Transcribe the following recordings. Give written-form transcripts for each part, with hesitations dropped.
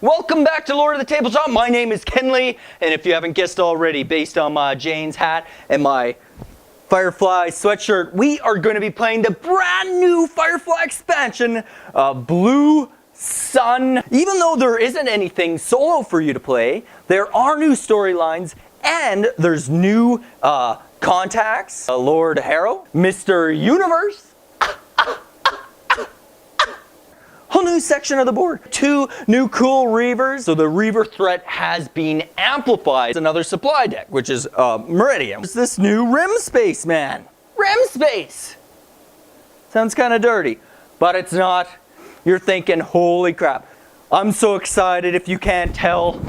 Welcome back to Lord of the Tabletop. My name is Kenley, and if you haven't guessed already, based on my JAYNE's hat and my Firefly sweatshirt, we are going to be playing the brand new Firefly expansion, Blue Sun. Even though there isn't anything solo for you to play, there are new storylines, and there's new contacts. Lord Harrow, Mr. Universe, whole new section of the board. 2 new cool Reavers. So the Reaver threat has been amplified. It's another supply deck, which is Meridian. It's this new Rim Space, man. Rim Space! Sounds kind of dirty, but it's not. You're thinking, holy crap. I'm so excited if you can't tell.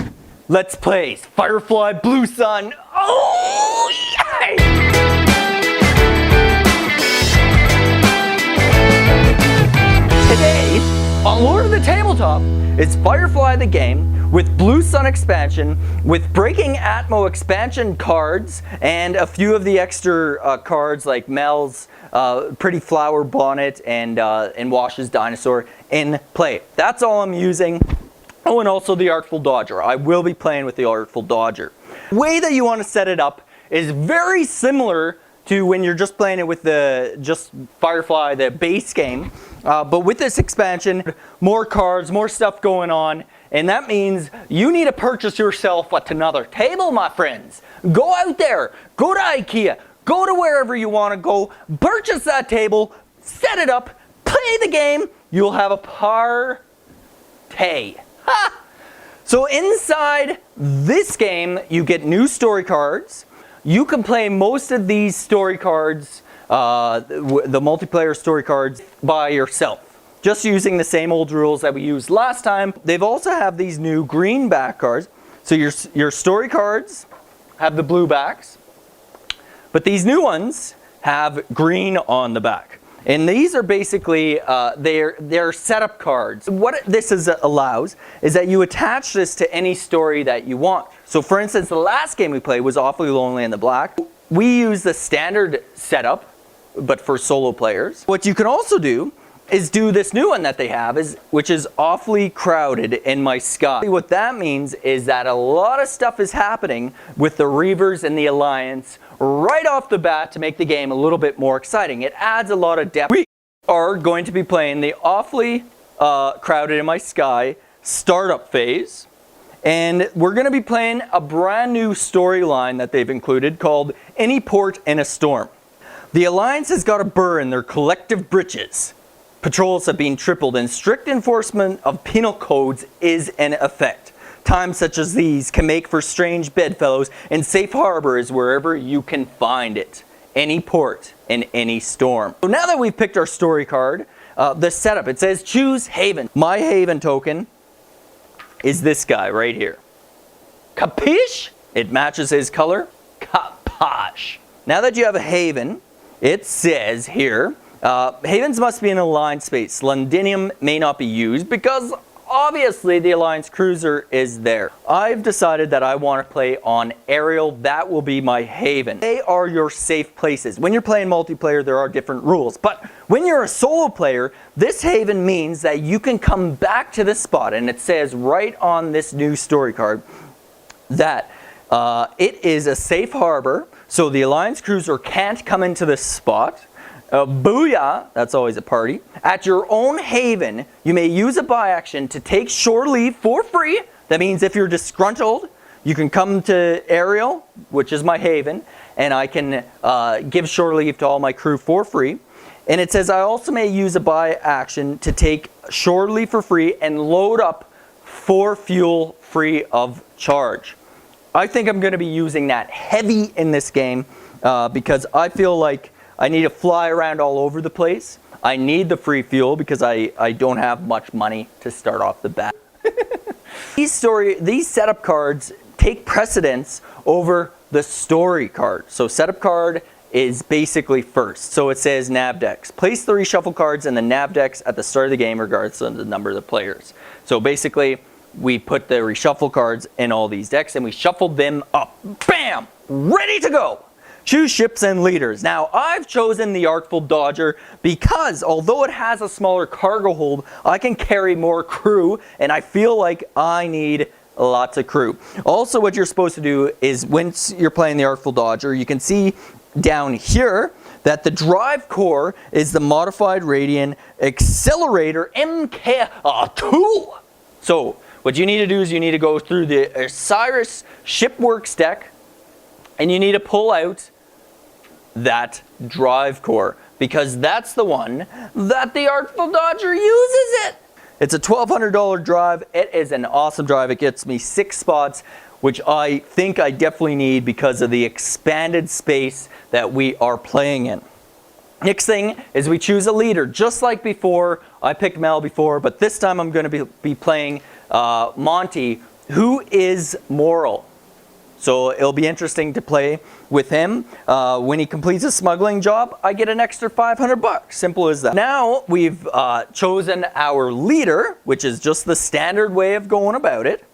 Let's play Firefly Blue Sun. Oh, yay! Today, on Lord of the Tabletop, it's Firefly the game with Blue Sun expansion, with Breaking Atmo expansion cards, and a few of the extra cards like Mel's Pretty Flower Bonnet and Wash's Dinosaur in play. That's all I'm using. Oh, and also the Artful Dodger. I will be playing with the Artful Dodger. The way that you want to set it up is very similar to when you're just playing it with just Firefly, the base game. But with this expansion, more cards, more stuff going on, and that means you need to purchase yourself another table, my friends. Go out there, go to IKEA, go to wherever you want to go, purchase that table, set it up, play the game, you'll have a party. Ha! So inside this game, you get new story cards. You can play most of these story cards, the multiplayer story cards, by yourself, just using the same old rules that we used last time. They've also have these new green back cards. So your story cards have the blue backs, but these new ones have green on the back. And these are basically, they're setup cards. What this allows is that you attach this to any story that you want. So for instance, the last game we played was Awfully Lonely in the Black. We use the standard setup, but for solo players. What you can also do is do this new one that they have, which is Awfully Crowded in My Sky. What that means is that a lot of stuff is happening with the Reavers and the Alliance right off the bat to make the game a little bit more exciting. It adds a lot of depth. We are going to be playing the Awfully Crowded in My Sky startup phase. And we're going to be playing a brand new storyline that they've included called Any Port in a Storm. The Alliance has got a burr in their collective britches. Patrols have been tripled and strict enforcement of penal codes is in effect. Times such as these can make for strange bedfellows, and safe harbor is wherever you can find it. Any port in any storm. So now that we've picked our story card, the setup, it says choose Haven. My Haven token is this guy right here. Capiche? It matches his color. Capash. Now that you have a Haven, it says here, Havens must be in aligned space. Londinium may not be used because obviously the Alliance cruiser is there. I've decided that I want to play on Ariel. That will be my Haven. They are your safe places. When you're playing multiplayer, there are different rules. But when you're a solo player, this Haven means that you can come back to this spot. And it says right on this new story card that it is a safe harbor. So the Alliance cruiser can't come into this spot. Booyah, that's always a party. At your own Haven, you may use a buy action to take shore leave for free. That means if you're disgruntled, you can come to Ariel, which is my Haven, and I can give shore leave to all my crew for free. And it says I also may use a buy action to take shore leave for free and load up 4 fuel free of charge. I think I'm going to be using that heavy in this game because I feel like I need to fly around all over the place. I need the free fuel because I don't have much money to start off the bat. These setup cards take precedence over the story card. So setup card is basically first. So it says nav decks. Place the reshuffle cards in the nav decks at the start of the game regardless of the number of the players. So basically we put the reshuffle cards in all these decks and we shuffled them up. Bam! Ready to go! Choose ships and leaders. Now, I've chosen the Artful Dodger because although it has a smaller cargo hold, I can carry more crew, and I feel like I need lots of crew. Also, what you're supposed to do is once you're playing the Artful Dodger, you can see down here that the drive core is the Modified Radian Accelerator MK2. So, what you need to do is you need to go through the Osiris Shipworks deck, and you need to pull out that drive core, because that's the one that the Artful Dodger uses it. It's a $1,200 drive. It is an awesome drive. It gets me 6 spots, which I think I definitely need because of the expanded space that we are playing in. Next thing is we choose a leader. Just like before, I picked Mel before, but this time I'm going to be playing Monty, who is moral. So it'll be interesting to play with him. When he completes a smuggling job, I get an extra 500 bucks. Simple as that. Now we've chosen our leader, which is just the standard way of going about it.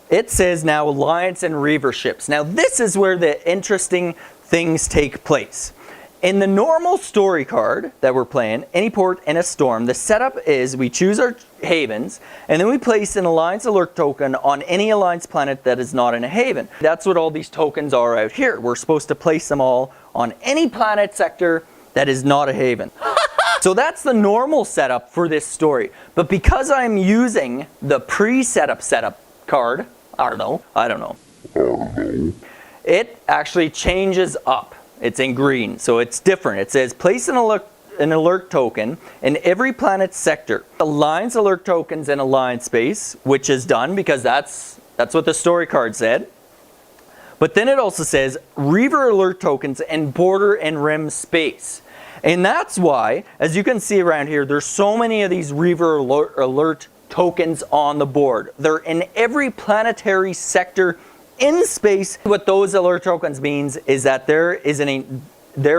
It says now Alliance and Reaver ships. Now this is where the interesting things take place. In the normal story card that we're playing, any port in a storm, the setup is we choose our havens, and then we place an Alliance alert token on any Alliance planet that is not in a haven. That's what all these tokens are out here. We're supposed to place them all on any planet sector that is not a haven. So that's the normal setup for this story. But because I'm using the pre-setup card, I don't know. It actually changes up. It's in green, so it's different. It says place an alert token in every planet sector. Alliance alert tokens in Alliance space, which is done because that's what the story card said. But then it also says Reaver alert tokens in border and rim space. And that's why, as you can see around here, there's so many of these Reaver alert tokens on the board. They're in every planetary sector in space. What those alert tokens means is that there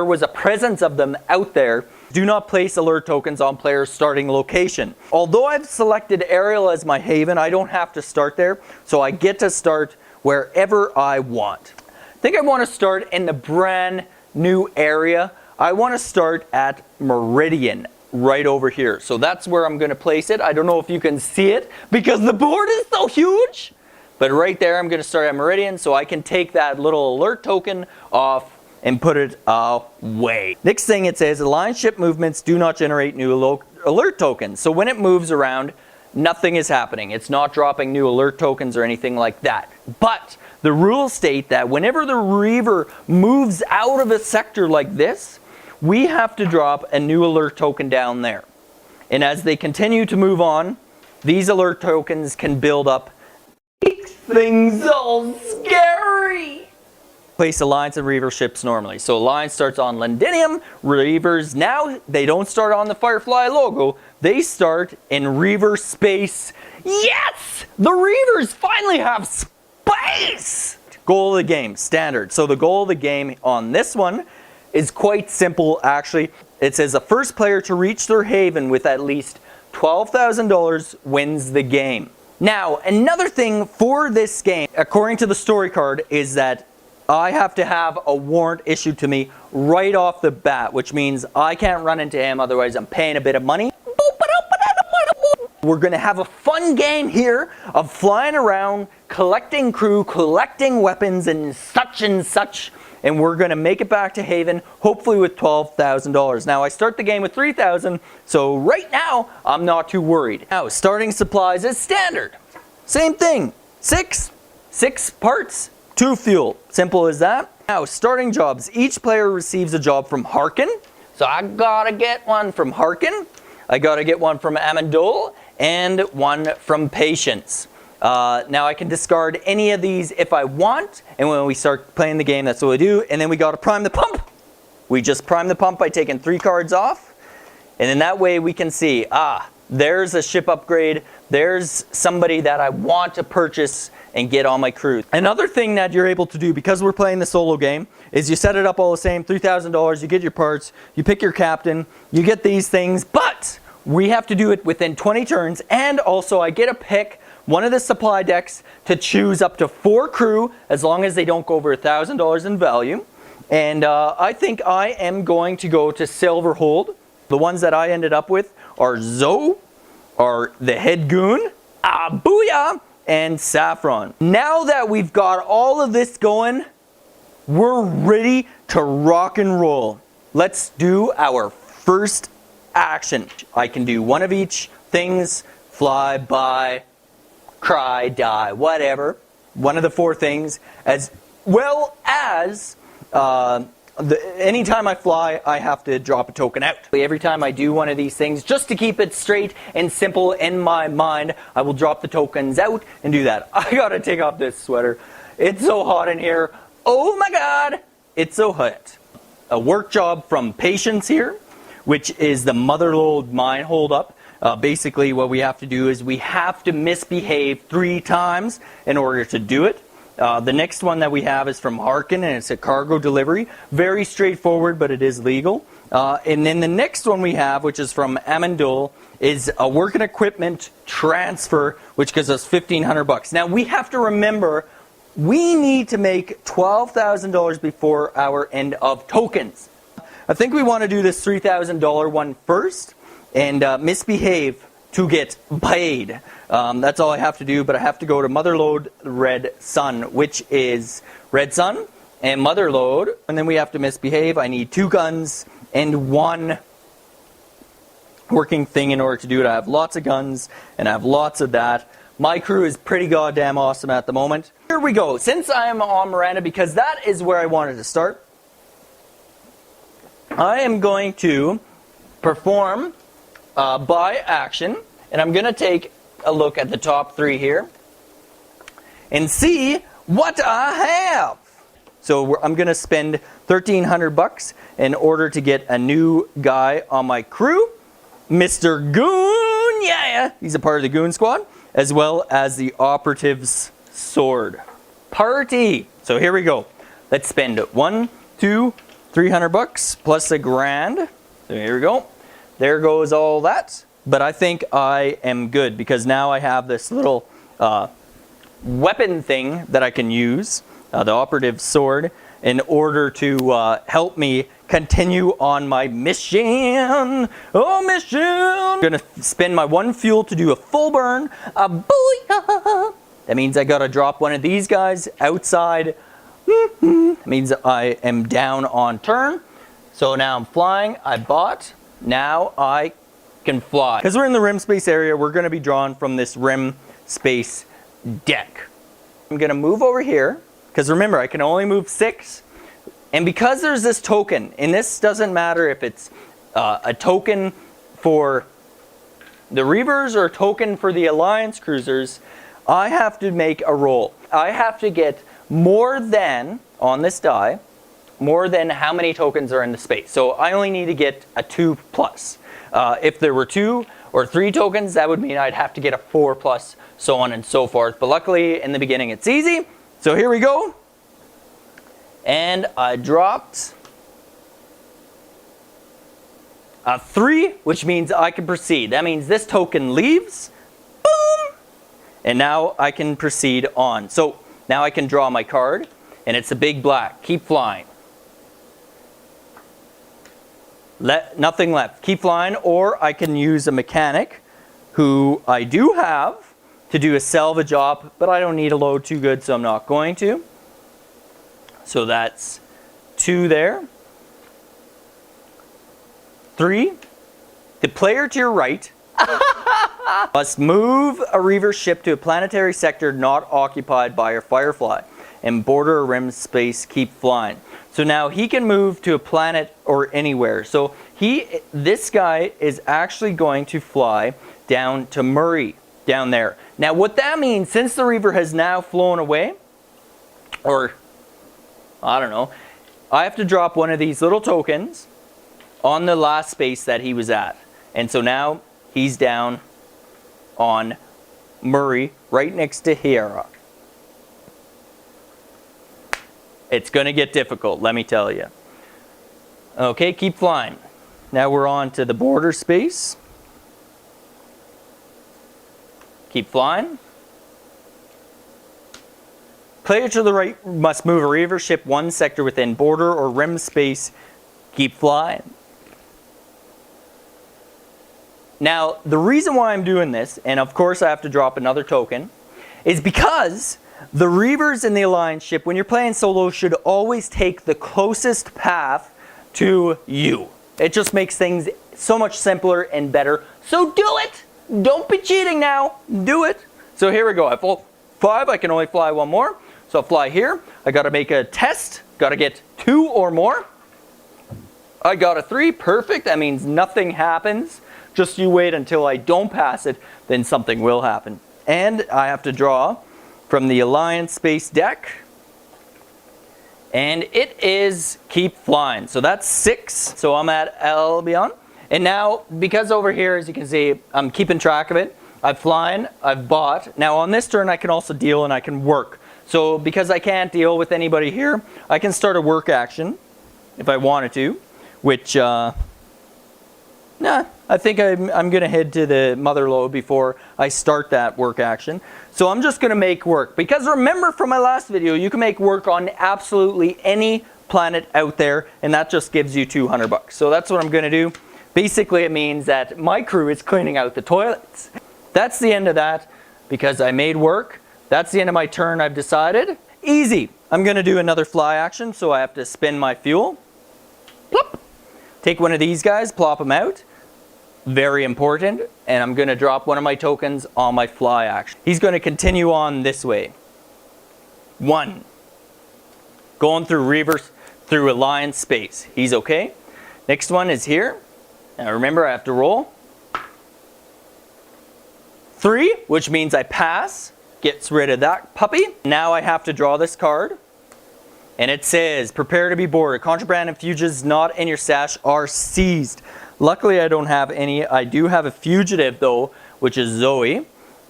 was a presence of them out there. Do not place alert tokens on players' starting location. Although I've selected Ariel as my haven, I don't have to start there, so I get to start wherever I want. I think I want to start in the brand new area. I want to start at Meridian, right over here. So that's where I'm going to place it. I don't know if you can see it because the board is so huge. But right there, I'm going to start at Meridian, so I can take that little alert token off and put it away. Next thing it says, Alliance ship movements do not generate new alert tokens. So when it moves around, nothing is happening. It's not dropping new alert tokens or anything like that. But the rules state that whenever the Reaver moves out of a sector like this, we have to drop a new alert token down there. And as they continue to move on, these alert tokens can build up. Things all scary. Place Alliance and Reaver ships normally. So Alliance starts on Londinium. Reavers, now they don't start on the Firefly logo. They start in Reaver space. Yes! The Reavers finally have space! Goal of the game, standard. So the goal of the game on this one is quite simple actually. It says the first player to reach their haven with at least $12,000 wins the game. Now, another thing for this game, according to the story card, is that I have to have a warrant issued to me right off the bat, which means I can't run into him, otherwise I'm paying a bit of money. We're going to have a fun game here of flying around, collecting crew, collecting weapons and such, and we're going to make it back to Haven, hopefully with $12,000. Now, I start the game with $3,000, so right now, I'm not too worried. Now, starting supplies is standard. Same thing, six parts, 2 fuel. Simple as that. Now, starting jobs. Each player receives a job from Harkin. So I gotta get one from Harkin. I gotta get one from Amandol, and one from Patience. Now I can discard any of these if I want, and when we start playing the game, that's what we do. And then we gotta prime the pump. We just prime the pump by taking 3 cards off, and then that way we can see, there's a ship upgrade, there's somebody that I want to purchase and get on my crew. Another thing that you're able to do, because we're playing the solo game, is you set it up all the same, $3,000, you get your parts, you pick your captain, you get these things, but we have to do it within 20 turns, and also I get to pick one of the supply decks to choose up to 4 crew, as long as they don't go over $1,000 in value. And I think I am going to go to Silverhold. The ones that I ended up with are Zoe, are the head goon, Booyah, and Saffron. Now that we've got all of this going, we're ready to rock and roll. Let's do our first action. I can do one of each: things, fly, buy, cry, die, whatever. One of the 4 things, as well as anytime I fly, I have to drop a token out. Every time I do one of these things, just to keep it straight and simple in my mind, I will drop the tokens out and do that. I gotta take off this sweater. It's so hot in here. Oh my god, it's so hot. A work job from Patience here, which is the Motherlode mine holdup. Basically what we have to do is we have to misbehave 3 times in order to do it. The next one that we have is from Harkin, and it's a cargo delivery. Very straightforward, but it is legal. And then the next one we have, which is from Amandul, is a work and equipment transfer, which gives us $1,500. Now we have to remember, we need to make $12,000 before our end of tokens. I think we want to do this $3,000 one first, and misbehave to get paid. That's all I have to do, but I have to go to Motherlode Red Sun, which is Red Sun and Motherlode, and then we have to misbehave. I need 2 guns and 1 working thing in order to do it. I have lots of guns and I have lots of that. My crew is pretty goddamn awesome at the moment. Here we go. Since I am on Miranda, because that is where I wanted to start, I am going to perform by action, and I'm going to take a look at the top 3 here and see what I have. So I'm going to spend $1,300 in order to get a new guy on my crew, Mr. Goon, yeah, he's a part of the Goon squad, as well as the operative's sword. Party! So here we go. Let's spend $1, $2, $300 plus $1,000. So here we go. There goes all that. But I think I am good because now I have this little weapon thing that I can use, the operative sword, in order to help me continue on my mission. Oh, mission! I'm gonna spend my 1 fuel to do a full burn. Booyah! That means I gotta drop one of these guys outside. That means I am down on turn. So now I'm flying. I bought. Now I can fly. Because we're in the rim space area, we're going to be drawn from this rim space deck. I'm going to move over here, because remember, I can only move 6. And because there's this token, and this doesn't matter if it's a token for the Reavers or a token for the Alliance cruisers, I have to make a roll. I have to get more than, on this die, more than how many tokens are in the space. So I only need to get a 2+. If there were 2 or 3 tokens, that would mean I'd have to get a 4+, so on and so forth. But luckily, in the beginning, it's easy. So here we go. And I dropped a 3, which means I can proceed. That means this token leaves. Boom! And now I can proceed on. So now I can draw my card, and it's a big black. Keep flying. Nothing left. Keep flying, or I can use a mechanic, who I do have, to do a salvage op, but I don't need a load too good, so I'm not going to. So that's 2 there. 3. The player to your right must move a Reaver ship to a planetary sector not occupied by a Firefly and border a rim space. Keep flying. So now he can move to a planet or anywhere. So this guy is actually going to fly down to Murray, down there. Now what that means, since the Reaver has now flown away, or I don't know, I have to drop one of these little tokens on the last space that he was at. And so now he's down on Murray, right next to Hera. It's going to get difficult, let me tell you. Okay, keep flying. Now we're on to the border space. Keep flying. Player to the right must move a Reaver ship 1 sector within border or rim space. Keep flying. Now, the reason why I'm doing this, and of course I have to drop another token, is because the Reavers in the Alliance ship, when you're playing solo, should always take the closest path to you. It just makes things so much simpler and better. So do it! Don't be cheating now. Do it. So here we go. I flew 5. I can only fly 1 more. So I'll fly here. I got to make a test. Got to get 2 or more. I got a 3. Perfect. That means nothing happens. Just you wait until I don't pass it. Then something will happen. And I have to draw from the Alliance Space deck. And it is keep flying. So that's 6. So I'm at Albion. And now, because over here, as you can see, I'm keeping track of it. I've flown, I've bought. Now on this turn, I can also deal and I can work. So because I can't deal with anybody here, I can start a work action if I wanted to. Which, I think I'm going to head to the mother lode before I start that work action. So I'm just going to make work. Because remember from my last video, you can make work on absolutely any planet out there. And that just gives you 200 bucks. So that's what I'm going to do. Basically, it means that my crew is cleaning out the toilets. That's the end of that because I made work. That's the end of my turn, I've decided. Easy. I'm going to do another fly action, so I have to spin my fuel. Plop. Take one of these guys, plop them out. Very important. And I'm going to drop one of my tokens on my fly action. He's going to continue on this way. 1. Going through Reavers, through Alliance space. He's okay. Next one is here. Now remember, I have to roll. 3, which means I pass. Gets rid of that puppy. Now I have to draw this card. And it says, prepare to be boarded. Contraband and fugitives not in your stash are seized. Luckily, I don't have any. I do have a fugitive, though, which is Zoe.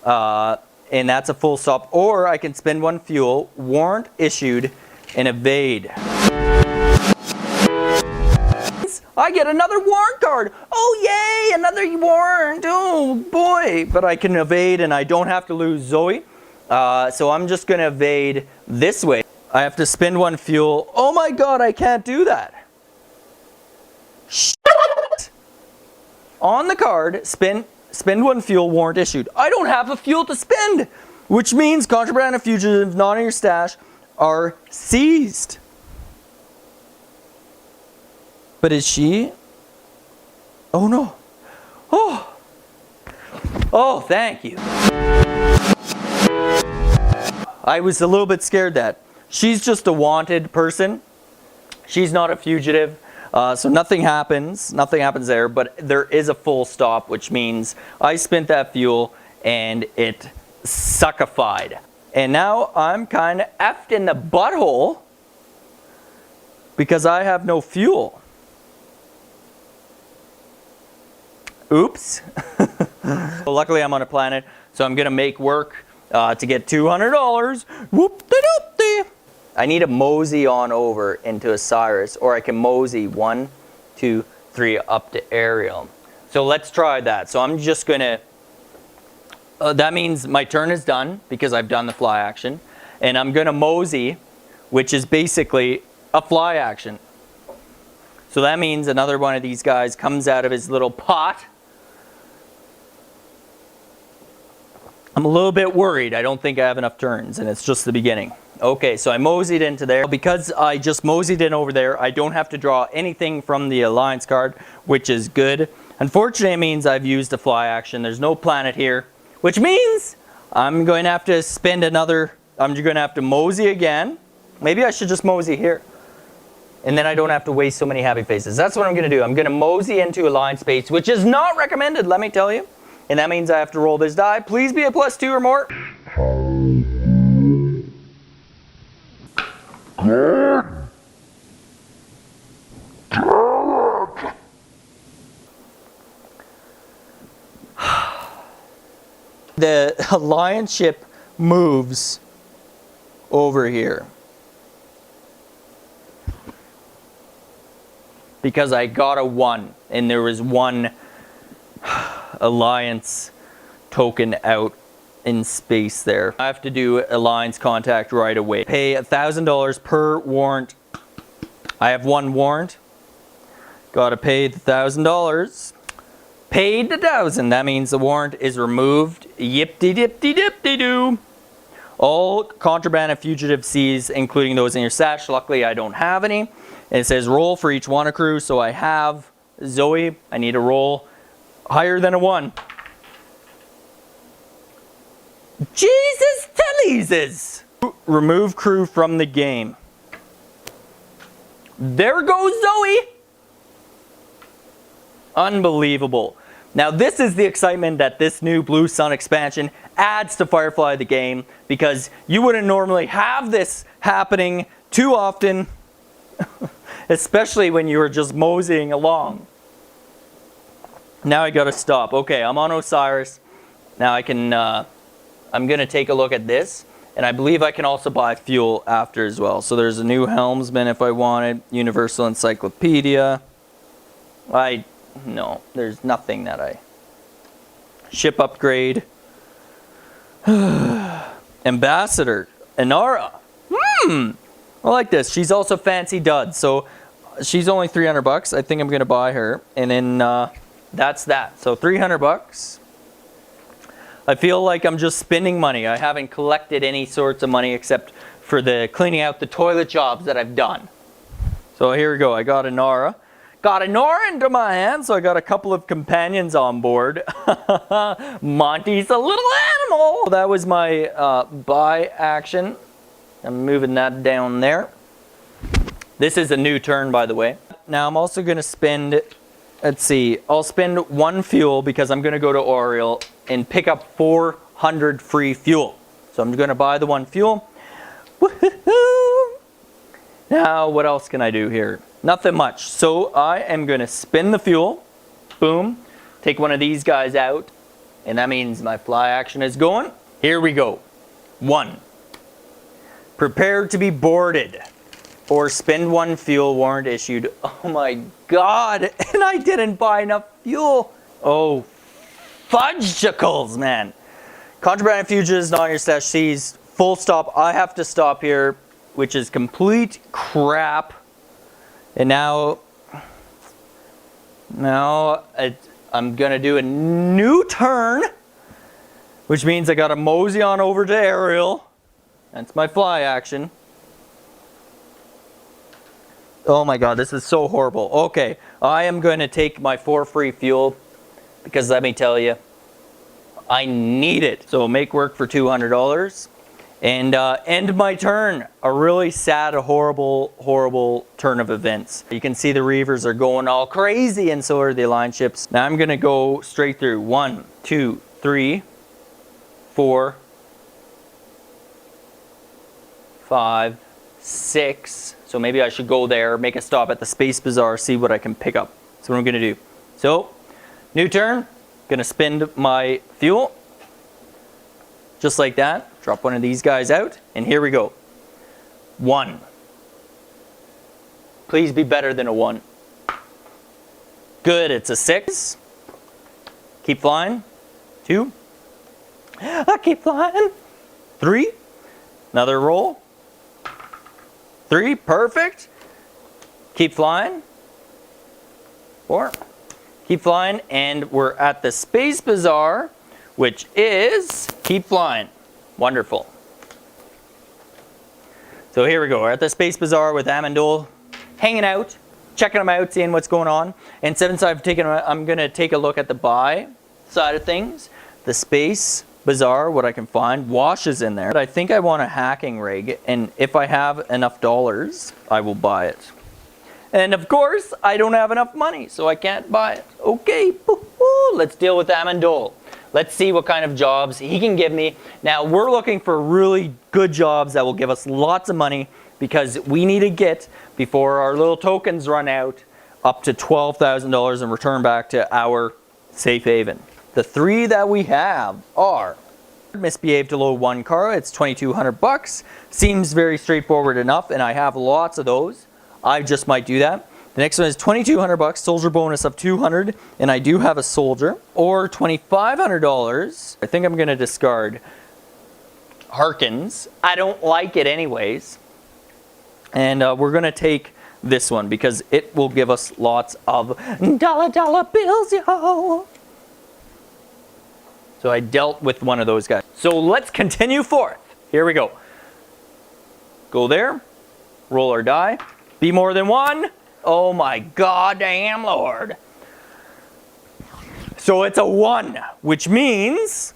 And that's a full stop. Or I can spend 1 fuel, warrant issued, and evade. I get another warrant card. Oh, yay, another warrant. Oh, boy. But I can evade, and I don't have to lose Zoe. So I'm just going to evade this way. I have to spend 1 fuel. Oh, my God, I can't do that. Shit. On the card, spend 1 fuel, warrant issued. I don't have a fuel to spend, which means contraband and fugitives not in your stash are seized. But is she? Oh no. Oh. Oh, thank you. I was a little bit scared that she's just a wanted person. She's not a fugitive. So nothing happens. Nothing happens there. But there is a full stop, which means I spent that fuel and it suckified. And now I'm kind of effed in the butthole because I have no fuel. Oops. Well, luckily I'm on a planet, so I'm going to make work to get $200. Whoop-de-doop-de. I need to mosey on over into Osiris, or I can mosey 1, 2, 3 up to Ariel. So let's try that. So I'm just going to, that means my turn is done because I've done the fly action. And I'm going to mosey, which is basically a fly action. So that means another one of these guys comes out of his little pot. I'm a little bit worried. I don't think I have enough turns, and it's just the beginning. Okay, so I moseyed into there. Because I just moseyed in over there, I don't have to draw anything from the Alliance card, which is good. Unfortunately, it means I've used a fly action. There's no planet here, which means I'm going to have to spend another... I'm going to have to mosey again. Maybe I should just mosey here. And then I don't have to waste so many happy faces. That's what I'm going to do. I'm going to mosey into Alliance space, which is not recommended, let me tell you. And that means I have to roll this die. Please be a +2 or more. The Alliance ship moves over here. Because I got a 1 and there was 1 Alliance token out in space there. I have to do alliance contact right away. Pay $1,000 per warrant. I have one warrant. Gotta pay the $1,000. Paid the $1,000. That means the warrant is removed. Yip-de-dip-de-dip-de-doo. All contraband and fugitive seized, including those in your stash. Luckily, I don't have any. And it says roll for each wanna crew. So I have Zoe. I need a roll higher than a 1. Jesus Teleases! Remove crew from the game. There goes Zoe! Unbelievable. Now this is the excitement that this new Blue Sun expansion adds to Firefly the game, because you wouldn't normally have this happening too often, especially when you were just moseying along. Now I gotta stop. Okay, I'm on Osiris. Now I can, I'm gonna take a look at this, and I believe I can also buy fuel after as well. So there's a new helmsman if I wanted, Universal Encyclopedia. No, there's nothing that I... Ship upgrade. Ambassador. Inara. I like this. She's also Fancy Dud. So she's only 300 bucks. I think I'm going to buy her. And then that's that. So 300 bucks. I feel like I'm just spending money. I haven't collected any sorts of money except for the cleaning out the toilet jobs that I've done. So here we go. I got Inara. Got Inara into my hand, so I got a couple of companions on board. Monty's a little animal. That was my buy action. I'm moving that down there. This is a new turn, by the way. Now I'm also going to spend, let's see, I'll spend 1 fuel because I'm going to go to Oriel and pick up 400 free fuel. So I'm going to buy the 1 fuel. Woohoo! Now what else can I do here? Nothing much. So I am going to spin the fuel. Boom. Take one of these guys out. And that means my fly action is going. Here we go. 1. Prepare to be boarded. Or spend 1 fuel warrant issued. Oh my god. And I didn't buy enough fuel. Oh, fudgicles, man. Contraband and fugitives not in your stash seized. Full stop. I have to stop here, which is complete crap. And now I'm going to do a new turn, which means I got to mosey on over to Ariel. That's my fly action. Oh my god, this is so horrible. Okay, I am going to take my 4 free fuel because let me tell you, I need it. So make work for $200. And end my turn. A really sad, horrible, horrible turn of events. You can see the Reavers are going all crazy, and so are the alliance ships. Now I'm going to go straight through. 1, 2, 3, 4, 5, 6. So maybe I should go there, make a stop at the Space Bazaar, see what I can pick up. That's what I'm going to do. So, new turn. Going to spend my fuel. Just like that. Drop one of these guys out, and here we go. 1. Please be better than a 1. Good, it's a 6. Keep flying. 2. I keep flying. 3. Another roll. 3, perfect. Keep flying. 4. Keep flying, and we're at the Space Bazaar, which is keep flying. Wonderful. So here we go. We're at the Space Bazaar with Amandol, hanging out, checking them out, seeing what's going on. And since I've taken, I'm going to take a look at the buy side of things. The Space Bazaar, what I can find. Wash is in there. But I think I want a hacking rig, and if I have enough dollars, I will buy it. And of course, I don't have enough money, so I can't buy it. Okay, let's deal with Amandol. Let's see what kind of jobs he can give me. Now, we're looking for really good jobs that will give us lots of money because we need to get, before our little tokens run out, up to $12,000 and return back to our safe haven. The 3 that we have are misbehave to load 1 car. It's 2,200 bucks. Seems very straightforward enough, and I have lots of those. I just might do that. The next one is 2,200 bucks, soldier bonus of 200, and I do have a soldier. Or $2,500. I think I'm gonna discard Harkins. I don't like it anyways. And we're gonna take this one because it will give us lots of dollar bills, yo. So I dealt with one of those guys. So let's continue forth. Here we go. Go there, roll our die. Be more than one. Oh my goddamn Lord. So it's a 1, which means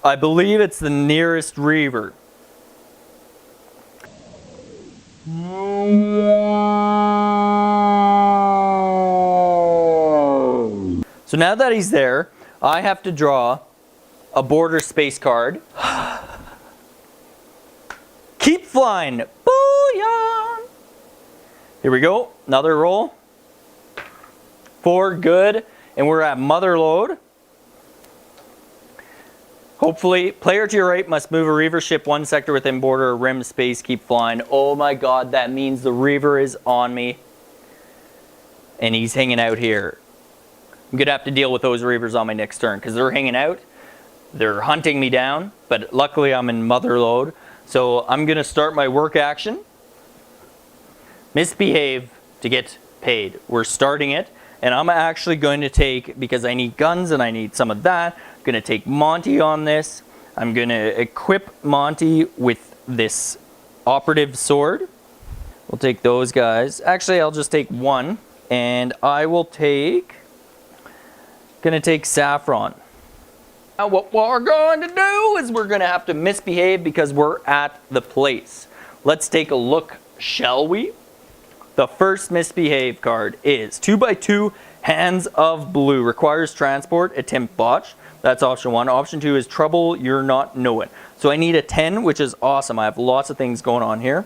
I believe it's the nearest Reaver. So now that he's there, I have to draw a border space card. Keep flying. Booyah! Here we go. Another roll. 4, good. And we're at mother load. Hopefully, player to your right must move a Reaver ship 1 sector within border or rim space. Keep flying. Oh my god, that means the Reaver is on me. And he's hanging out here. I'm going to have to deal with those Reavers on my next turn because they're hanging out. They're hunting me down. But luckily, I'm in mother load. So I'm going to start my work action. Misbehave to get paid. We're starting it. And I'm actually going to take, because I need guns and I need some of that, I'm going to take Monty on this. I'm going to equip Monty with this operative sword. We'll take those guys. Actually, I'll just take one. And I will take... Going to take Saffron. Now what we're going to do is we're going to have to misbehave because we're at the place. Let's take a look, shall we? The first misbehave card is 2x2 Hands of Blue. Requires transport, attempt botch. That's option 1. Option 2 is trouble you're not knowing. So I need a 10, which is awesome. I have lots of things going on here.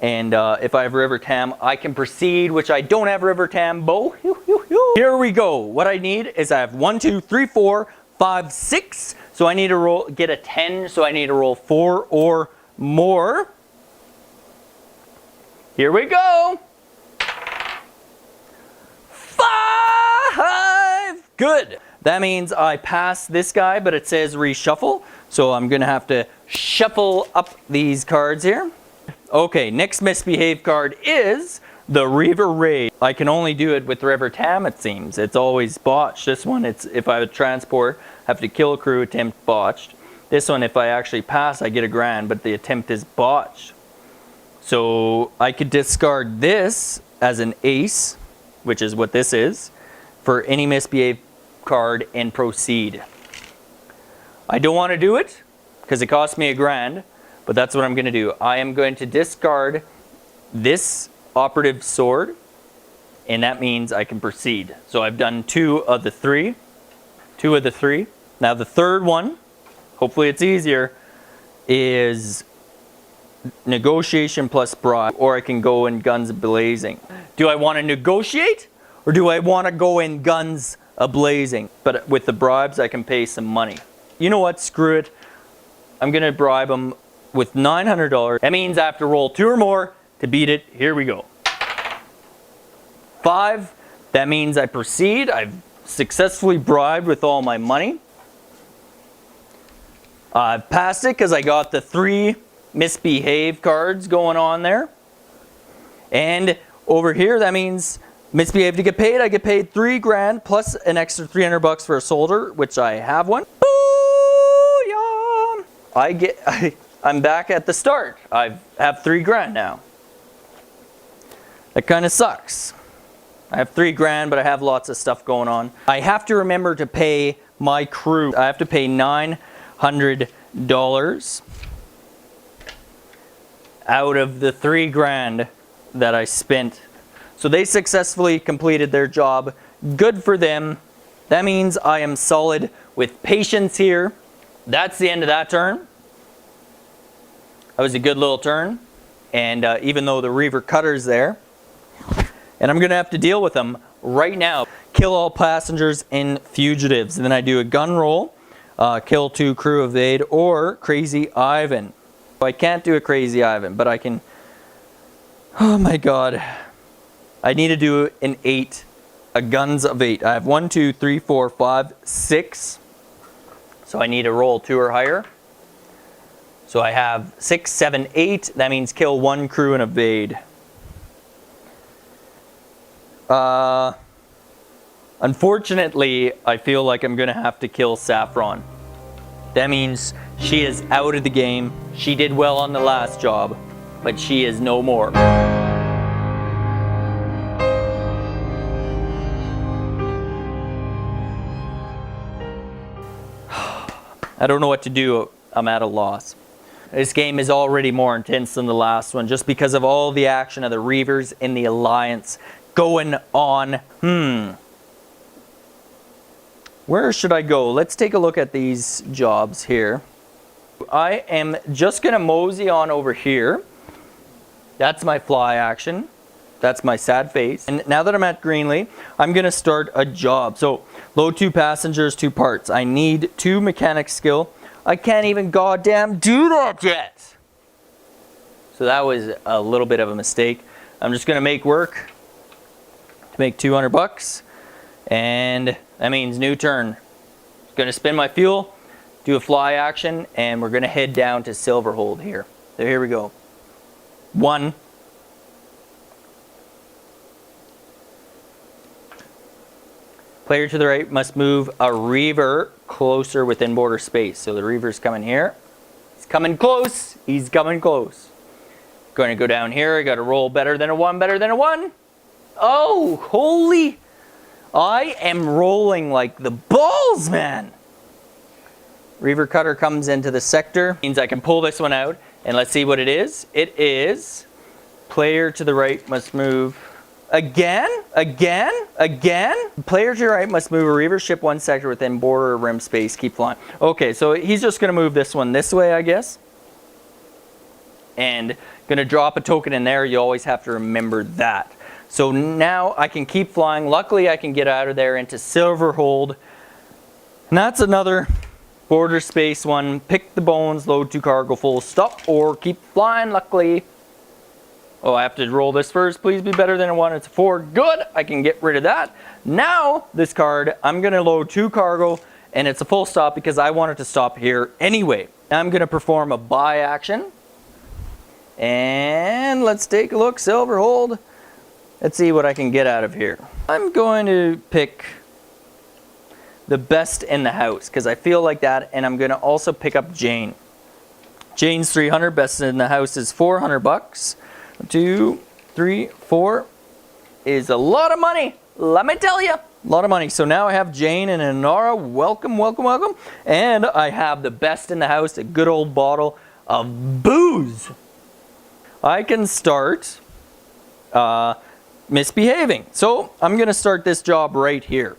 And if I have River Tam, I can proceed, which I don't have River Tam. Bo. Here we go. What I need is I have 1, 2, 3, 4, 5, 6. So I need to roll, get a 10. So I need to roll 4 or more. Here we go. 5. Good. That means I pass this guy, but it says reshuffle. So I'm going to have to shuffle up these cards here. Okay, next misbehave card is the Reaver Raid. I can only do it with River Tam, it seems. It's always botched. This one, it's if I would transport, have to kill a crew, attempt botched. This one, if I actually pass, I get a grand, but the attempt is botched. So I could discard this as an ace, which is what this is, for any misbehave card and proceed. I don't want to do it because it costs me a grand. But that's what I'm going to do. I am going to discard this operative sword, and that means I can proceed. So I've done 2 of the 3. 2 of the 3. Now the third one, hopefully it's easier, is negotiation plus bribe, or I can go in guns blazing. Do I want to negotiate, or do I want to go in guns a-blazing? But with the bribes, I can pay some money. You know what? Screw it. I'm going to bribe them with $900. That means I have to roll 2 or more to beat it. Here we go. 5. That means I proceed. I've successfully bribed with all my money. I've passed it because I got the 3 misbehave cards going on there. And over here, that means misbehave to get paid. I get paid 3 grand plus an extra 300 bucks for a soldier, which I have one. Booyah! I'm back at the start. I have 3 grand now. That kind of sucks. I have 3 grand, but I have lots of stuff going on. I have to remember to pay my crew. I have to pay $900 out of the 3 grand that I spent. So they successfully completed their job. Good for them. That means I am solid with patience here. That's the end of that turn. That was a good little turn, and even though the Reaver Cutter's there, and I'm going to have to deal with them right now. Kill all passengers and fugitives, and then I do a gun roll, kill 2 crew evade, or Crazy Ivan. I can't do a Crazy Ivan, but I can, oh my god. I need to do an 8, a guns of 8. I have 1, 2, 3, 4, 5, 6. So I need to roll 2 or higher. So I have 6, 7, 8. That means kill 1 crew and evade. Unfortunately, I feel like I'm going to have to kill Saffron. That means she is out of the game. She did well on the last job, but she is no more. I don't know what to do. I'm at a loss. This game is already more intense than the last one just because of all the action of the Reavers in the Alliance going on. Where should I go? Let's take a look at these jobs here. I am just going to mosey on over here. That's my fly action. That's my sad face. And now that I'm at Greenlee, I'm going to start a job. So, load 2 passengers, 2 parts. I need 2 mechanic skill. I can't even goddamn do that yet. So that was a little bit of a mistake. I'm just going to make work to make 200 bucks. And that means new turn. Going to spin my fuel, do a fly action, and we're going to head down to Silverhold here. So here we go. 1. Player to the right must move a Reaver closer within border space. So the Reaver's coming here. He's coming close. He's coming close. Going to go down here. I got to roll better than a 1, better than a 1. Oh, holy. I am rolling like the balls, man. Reaver cutter comes into the sector. Means I can pull this one out. And let's see what it is. It is player to the right must move again. Player to the right must move a Reaver ship 1 sector within border rim space. Keep flying. Okay, so he's just going to move this one this way, I guess. And going to drop a token in there. You always have to remember that. So now I can keep flying. Luckily, I can get out of there into Silverhold. And that's another border space one. Pick the bones, load 2 cargo, full stop, or keep flying, luckily. Oh, I have to roll this first. Please be better than a 1. It's a 4. Good. I can get rid of that. Now, this card, I'm going to load 2 cargo, and it's a full stop because I want it to stop here anyway. Now I'm going to perform a buy action. And let's take a look. Silverhold. Let's see what I can get out of here. I'm going to pick the best in the house because I feel like that, and I'm going to also pick up JAYNE. JAYNE's 300, best in the house is 400 bucks. 2, 3, 4 is a lot of money. Let me tell you, a lot of money. So now I have JAYNE and Inara. Welcome, welcome, welcome. And I have the best in the house, a good old bottle of booze. I can start misbehaving. So I'm going to start this job right here.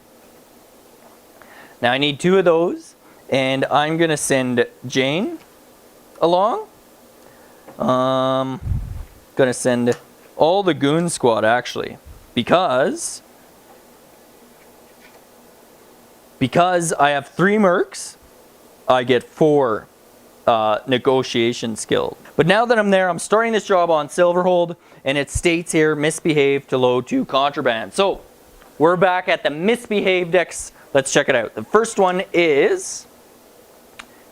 Now I need 2 of those, and I'm going to send JAYNE along. Going to send all the goon squad actually, because I have 3 mercs, I get 4 negotiation skill. But now that I'm there, I'm starting this job on Silverhold, and it states here, misbehave to load 2 contraband. So, we're back at the misbehave decks. Let's check it out. The first one is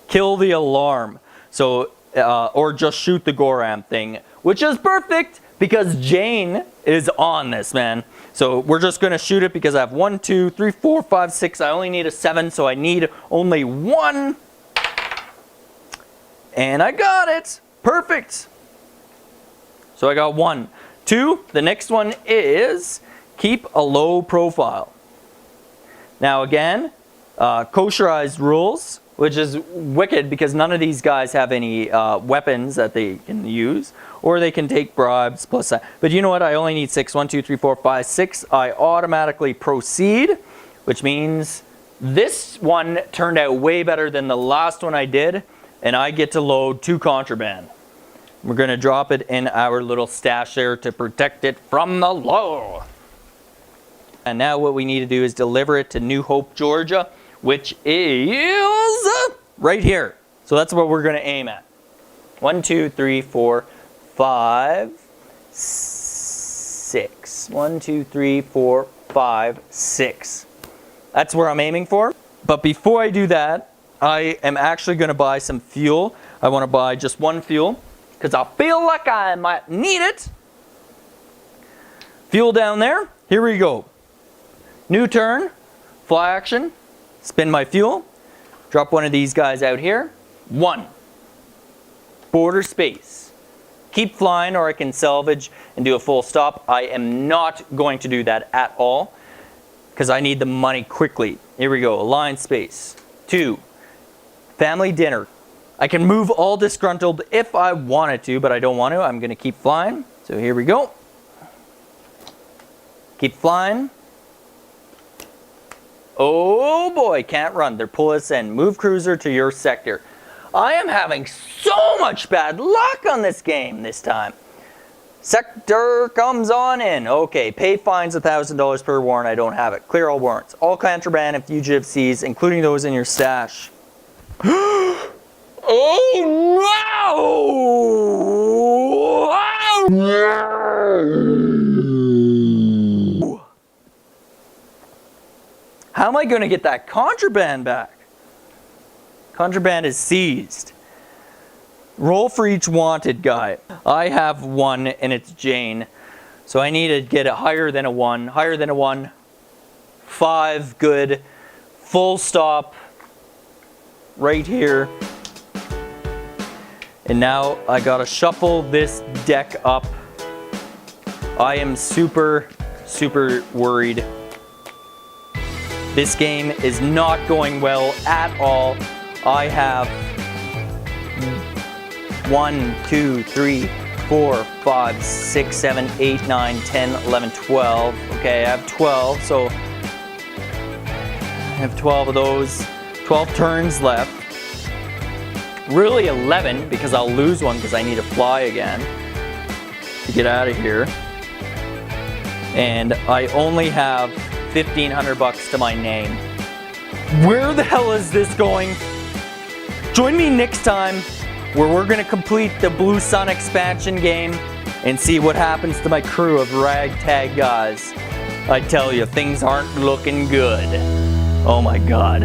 kill the alarm. So, or just shoot the Goram thing, which is perfect because JAYNE is on this, man. So we're just going to shoot it because I have 1, 2, 3, 4, 5, 6. I only need a 7, so I need only 1. And I got it. Perfect. So I got 1. 2, the next one is keep a low profile. Now again, kosherized rules, which is wicked because none of these guys have any weapons that they can use, or they can take bribes plus that. But you know what? I only need 6. 1, 2, 3, 4, 5, 6. I automatically proceed, which means this one turned out way better than the last one I did, and I get to load 2 contraband. We're going to drop it in our little stash there to protect it from the law. And now what we need to do is deliver it to New Hope, Georgia, which is right here. So that's what we're going to aim at. 1, 2, 3, 4, 5, 6. 1, 2, 3, 4, 5, 6. That's where I'm aiming for. But before I do that, I am actually going to buy some fuel. I want to buy just one fuel because I feel like I might need it. Fuel down there. Here we go. New turn. Fly action. Spin my fuel. Drop one of these guys out here. 1. Border space. Keep flying, or I can salvage and do a full stop. I am not going to do that at all because I need the money quickly. Here we go. Align space. 2. Family dinner. I can move all disgruntled if I wanted to, but I don't want to. I'm going to keep flying. So here we go. Keep flying. Oh boy, can't run. They're pulling us in. Move cruiser to your sector. I am having so much bad luck on this game this time. Sector comes on in. Okay, pay fines $1,000 per warrant. I don't have it. Clear all warrants. All contraband and fugitive seized, including those in your stash. Oh no! How am I going to get that contraband back? Contraband is seized. Roll for each wanted guy. I have 1 and it's JAYNE. So I need to get it higher than a 1. Higher than a 1. 5, good. Full stop. Right here. And now I gotta shuffle this deck up. I am super worried. This game is not going well at all. I have 1, 2, 3, 4, 5, 6, 7, 8, 9, 10, 11, 12. Okay, I have 12, so I have 12 of those. 12 turns left. Really 11 because I'll lose one because I need to fly again to get out of here. And I only have $1,500 to my name. Where the hell is this going? Join me next time where we're going to complete the Blue Sun expansion game and see what happens to my crew of ragtag guys. I tell you, things aren't looking good. Oh my God.